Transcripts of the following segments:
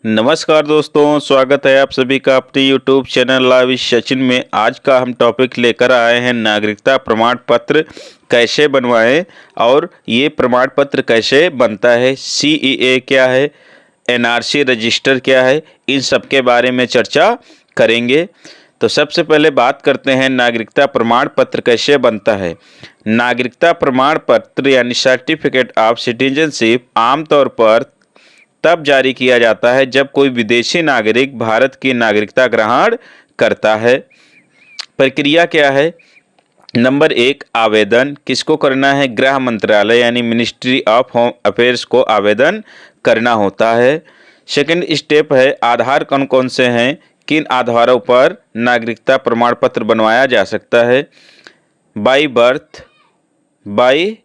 नमस्कार दोस्तों, स्वागत है आप सभी का अपने यूट्यूब चैनल लाइव सचिन में। आज का हम टॉपिक लेकर आए हैं नागरिकता प्रमाण पत्र कैसे बनवाएं और ये प्रमाण पत्र कैसे बनता है, सीईए क्या है, एनआरसी रजिस्टर क्या है, इन सब के बारे में चर्चा करेंगे। तो सबसे पहले बात करते हैं नागरिकता प्रमाण पत्र कैसे बनता है। नागरिकता प्रमाण पत्र यानी सर्टिफिकेट ऑफ सिटीजनशिप आमतौर पर तब जारी किया जाता है जब कोई विदेशी नागरिक भारत की नागरिकता ग्रहण करता है। प्रक्रिया क्या है? नंबर 1, आवेदन किसको करना है? गृह मंत्रालय यानी मिनिस्ट्री ऑफ होम अफेयर्स को आवेदन करना होता है। सेकंड स्टेप है आधार कौन कौन से हैं, किन आधारों पर नागरिकता प्रमाण पत्र बनवाया जा सकता है। बाई बर्थ, बाई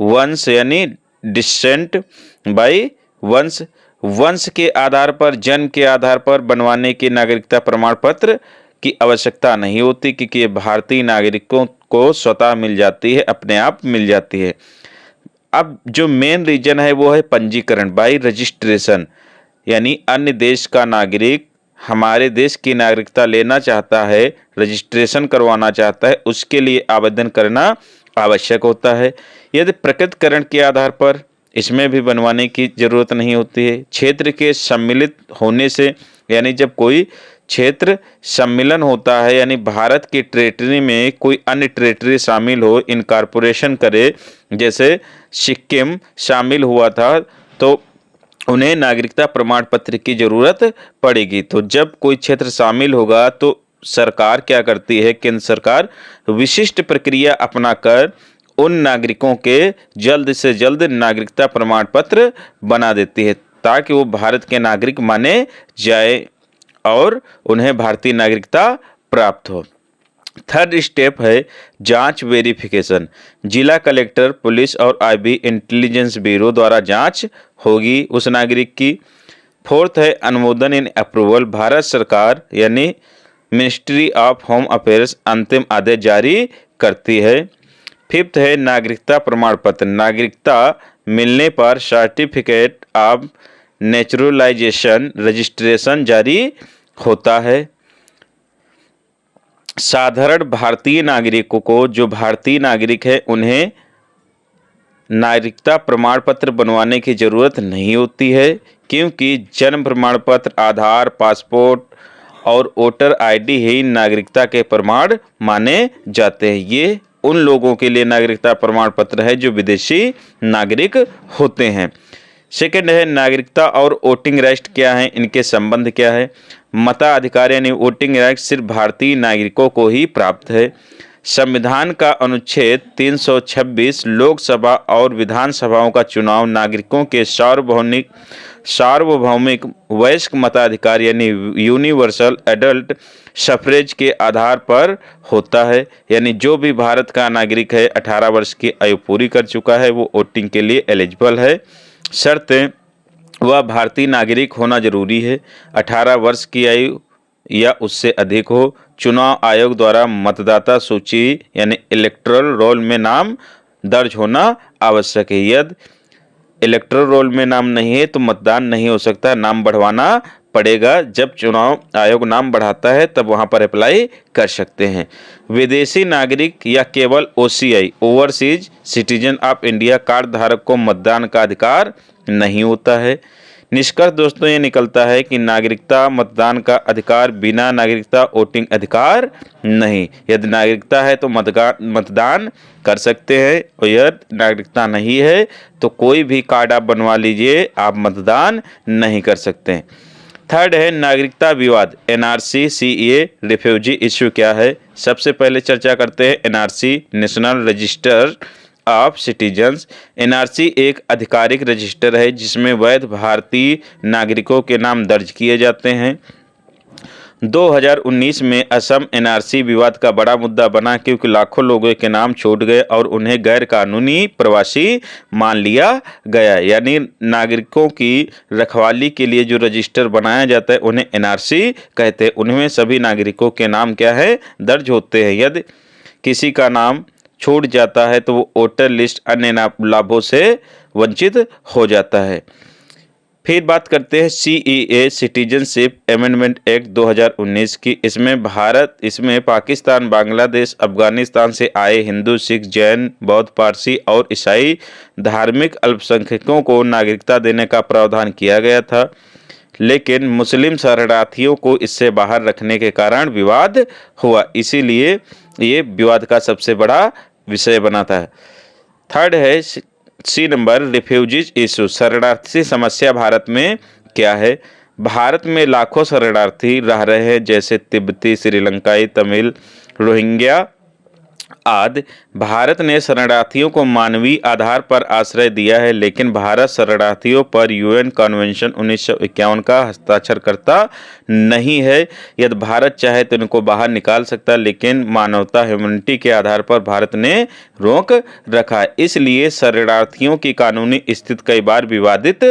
वंश यानी डिसेंट, बाई वंश, वंश के आधार पर, जन्म के आधार पर बनवाने के नागरिकता प्रमाण पत्र की आवश्यकता नहीं होती क्योंकि ये भारतीय नागरिकों को स्वतः मिल जाती है, अपने आप मिल जाती है। अब जो मेन रीजन है वो है पंजीकरण बाई रजिस्ट्रेशन, यानी अन्य देश का नागरिक हमारे देश की नागरिकता लेना चाहता है, रजिस्ट्रेशन करवाना चाहता है, उसके लिए आवेदन करना आवश्यक होता है। यदि प्रकटीकरण के आधार पर, इसमें भी बनवाने की ज़रूरत नहीं होती है। क्षेत्र के सम्मिलित होने से, यानी जब कोई क्षेत्र सम्मिलन होता है यानी भारत की टेरिटरी में कोई अन्य टेरिटरी शामिल हो, इनकॉर्पोरेशन करे, जैसे सिक्किम शामिल हुआ था तो उन्हें नागरिकता प्रमाण पत्र की ज़रूरत पड़ेगी। तो जब कोई क्षेत्र शामिल होगा तो सरकार क्या करती है, केंद्र सरकार विशिष्ट प्रक्रिया अपनाकर उन नागरिकों के जल्द से जल्द नागरिकता प्रमाण पत्र बना देती है ताकि वो भारत के नागरिक माने जाए और उन्हें भारतीय नागरिकता प्राप्त हो। थर्ड स्टेप है जांच वेरिफिकेशन। जिला कलेक्टर, पुलिस और आईबी इंटेलिजेंस ब्यूरो द्वारा जांच होगी उस नागरिक की। फोर्थ है अनुमोदन इन अप्रूवल। भारत सरकार यानी मिनिस्ट्री ऑफ होम अफेयर्स अंतिम आदेश जारी करती है। फिफ्थ है नागरिकता प्रमाण पत्र। नागरिकता मिलने पर सर्टिफिकेट ऑफ नेचुरलाइजेशन रजिस्ट्रेशन जारी होता है। साधारण भारतीय नागरिकों को, जो भारतीय नागरिक है, उन्हें नागरिकता प्रमाण पत्र बनवाने की ज़रूरत नहीं होती है क्योंकि जन्म प्रमाण पत्र, आधार, पासपोर्ट और वोटर आईडी ही नागरिकता के प्रमाण माने जाते हैं। ये उन लोगों के लिए नागरिकता प्रमाण पत्र है जो विदेशी नागरिक होते हैं। सेकंड है नागरिकता और वोटिंग राइट क्या है, इनके संबंध क्या है। मताधिकार यानी वोटिंग राइट सिर्फ भारतीय नागरिकों को ही प्राप्त है। संविधान का अनुच्छेद 326 लोकसभा और विधानसभाओं का चुनाव नागरिकों के सार्वभौमिक वयस्क मताधिकार यानी यूनिवर्सल एडल्ट सफरेज के आधार पर होता है। यानी जो भी भारत का नागरिक है, 18 वर्ष की आयु पूरी कर चुका है, वो वोटिंग के लिए एलिजिबल है। शर्तें, वह भारतीय नागरिक होना जरूरी है, 18 वर्ष की आयु या उससे अधिक हो, चुनाव आयोग द्वारा मतदाता सूची यानी इलेक्टोरल रोल में नाम दर्ज होना आवश्यक है। यदि इलेक्टोरल रोल में नाम नहीं है तो मतदान नहीं हो सकता, नाम बढ़वाना पड़ेगा। जब चुनाव आयोग नाम बढ़ाता है तब वहां पर अप्लाई कर सकते हैं। विदेशी नागरिक या केवल OCI overseas citizen of India card धारक को मतदान का अधिकार नहीं होता है। निष्कर्ष दोस्तों ये निकलता है कि नागरिकता मतदान का अधिकार, बिना नागरिकता वोटिंग अधिकार नहीं। यदि नागरिकता है तो मतदान कर सकते हैं और यदि नागरिकता नहीं है तो कोई भी कार्ड आप बनवा लीजिए, आप मतदान नहीं कर सकते। थर्ड है नागरिकता विवाद, एनआरसी, सीए, रिफ्यूजी इश्यू क्या है। सबसे पहले चर्चा करते हैं NRC, national register of citizens. NRC एक आधिकारिक रजिस्टर है जिसमें वैध भारतीय नागरिकों के नाम दर्ज किए जाते हैं। 2019 में असम एनआरसी विवाद का बड़ा मुद्दा बना क्योंकि लाखों लोगों के नाम छूट गए और उन्हें गैर कानूनी प्रवासी मान लिया गया। यानी नागरिकों की रखवाली के लिए जो रजिस्टर बनाया जाता है उन्हें एनआरसी कहते हैं। उनमें सभी नागरिकों के नाम क्या है, दर्ज होते हैं। यदि किसी का नाम छूट जाता है तो वो वोटर लिस्ट अन्य लाभों से वंचित हो जाता है। फिर बात करते हैं CEA सिटीजनशिप अमेंडमेंट एक्ट 2019 की। इसमें पाकिस्तान, बांग्लादेश, अफगानिस्तान से आए हिंदू, सिख, जैन, बौद्ध, पारसी और ईसाई धार्मिक अल्पसंख्यकों को नागरिकता देने का प्रावधान किया गया था, लेकिन मुस्लिम शरणार्थियों को इससे बाहर रखने के कारण विवाद हुआ, इसीलिए ये विवाद का सबसे बड़ा विषय बना था। थर्ड है सी नंबर, रिफ्यूजीज इशू, शरणार्थी समस्या भारत में क्या है। भारत में लाखों शरणार्थी रह रहे हैं, जैसे तिब्बती, श्रीलंकाई, तमिल, रोहिंग्या आदि। भारत ने शरणार्थियों को मानवीय आधार पर आश्रय दिया है, लेकिन भारत शरणार्थियों पर UN कन्वेंशन 1951 का हस्ताक्षर करता नहीं है। यदि भारत चाहे तो इनको बाहर निकाल सकता है, लेकिन मानवता, ह्यूमैनिटी के आधार पर भारत ने रोक रखा है। इसलिए शरणार्थियों की कानूनी स्थिति कई बार विवादित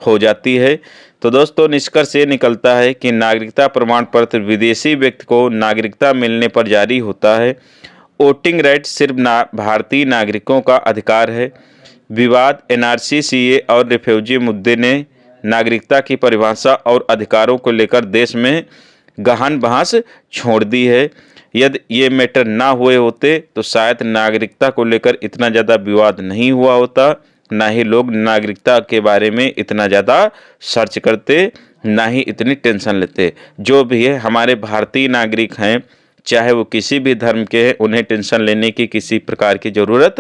हो जाती है। तो दोस्तों, निष्कर्ष ये निकलता है कि नागरिकता प्रमाण पत्र विदेशी व्यक्ति को नागरिकता मिलने पर जारी होता है। वोटिंग राइट सिर्फ भारतीय नागरिकों का अधिकार है। विवाद NRC, CA और रिफ्यूजी मुद्दे ने नागरिकता की परिभाषा और अधिकारों को लेकर देश में गहन बहस छोड़ दी है। यदि ये मैटर ना हुए होते तो शायद नागरिकता को लेकर इतना ज़्यादा विवाद नहीं हुआ होता, ना ही लोग नागरिकता के बारे में इतना ज़्यादा सर्च करते, ना ही इतनी टेंशन लेते। जो भी है, हमारे भारतीय नागरिक हैं, चाहे वो किसी भी धर्म के हैं, उन्हें टेंशन लेने की किसी प्रकार की ज़रूरत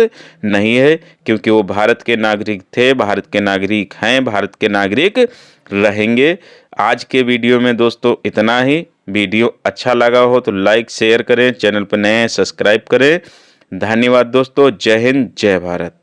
नहीं है, क्योंकि वो भारत के नागरिक थे, भारत के नागरिक हैं, भारत के नागरिक रहेंगे। आज के वीडियो में दोस्तों इतना ही। वीडियो अच्छा लगा हो तो लाइक शेयर करें, चैनल पर नए हैं सब्सक्राइब करें। धन्यवाद दोस्तों। जय हिंद, जय भारत।